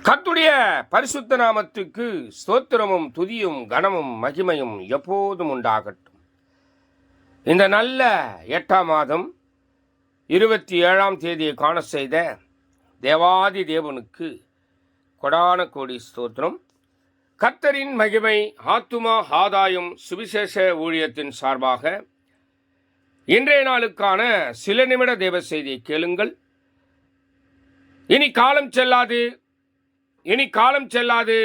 கர்த்தருடைய பரிசுத்த நாமத்துக்கு ஸ்தோத்திரமும் துதியும் கனமும் மகிமையும் எப்போதும் உண்டாகட்டும். இந்த நல்ல 8ஆம் மாதம் 27ஆம் தேதியை காண செய்த தேவாதி தேவனுக்கு கொடான கோடி ஸ்தோத்திரம். கர்த்தரின் மகிமை ஆத்துமா ஆதாயம் சுவிசேஷ ஊழியத்தின் சார்பாக இன்றைய நாளுக்கான சில நிமிட தேவ செய்தியை கேளுங்கள். இனி காலம் செல்லாது,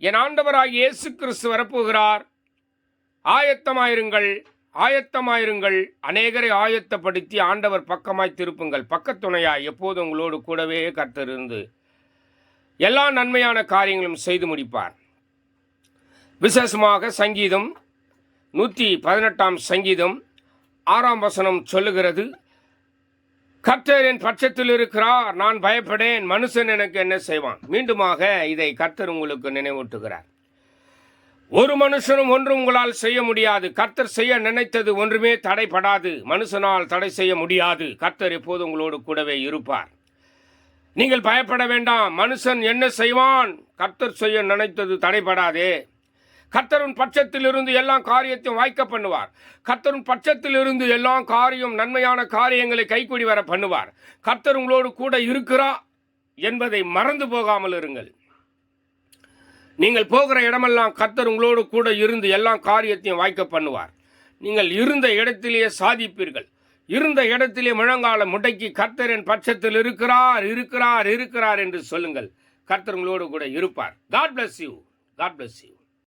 என் ஆண்டவராகிய இயேசு கிறிஸ்து வரப்போகிறார். ஆயத்தமாயிருங்கள். அநேகரை ஆயத்தப்படுத்தி ஆண்டவர் பக்கமாய் திருப்புங்கள். பக்கத்துணையாய் எப்போது உங்களோடு கூடவே கர்த்தர் இருந்து எல்லா நன்மையான காரியங்களும் செய்து முடிப்பார். விசேஷமாக சங்கீதம் 118ஆம் சங்கீதம் 6ஆம் வசனம் சொல்லுகிறது, கர்த்தர் என் பட்சத்தில் இருக்கிறார், நான் பயப்படேன், மனுஷன் எனக்கு என்ன செய்வான். மீண்டுமாக இதை கர்த்தர் உங்களுக்கு நினைவூட்டுகிறார். ஒரு மனுஷனும் ஒன்றும் உங்களால் செய்ய முடியாது. கர்த்தர் செய்ய நினைத்தது ஒன்றுமே தடைப்படாது. மனுஷனால் தடை செய்ய முடியாது. கர்த்தர் எப்போது உங்களோடு கூடவே இருப்பார். நீங்கள் பயப்பட வேண்டாம். மனுஷன் என்ன செய்வான்? கர்த்தர் செய்ய நினைத்தது தடைப்படாதே. கர்த்தரின் பட்சத்தில் இருந்து எல்லா காரியத்தையும் வாய்க்க பண்ணுவார். கர்த்தரின் பட்சத்தில் இருந்து எல்லா காரியம் நன்மையான காரியங்களை கைக்கூடி வர பண்ணுவார். கர்த்தர் உங்களோடு கூட இருக்கிறார் என்பதை மறந்து போகாமல் இருங்கள். நீங்கள் போகிற இடமெல்லாம் கர்த்தர் உங்களோடு கூட இருந்து எல்லா காரியத்தையும் வாய்க்க பண்ணுவார். நீங்கள் இருந்த இடத்திலேயே சாதிப்பீர்கள். இருந்த இடத்திலே முழங்கால முடக்கி கர்த்தரின் பட்சத்தில் இருக்கிறார் என்று சொல்லுங்கள். கர்த்தர் உங்களோடு கூட இருப்பார். God bless you.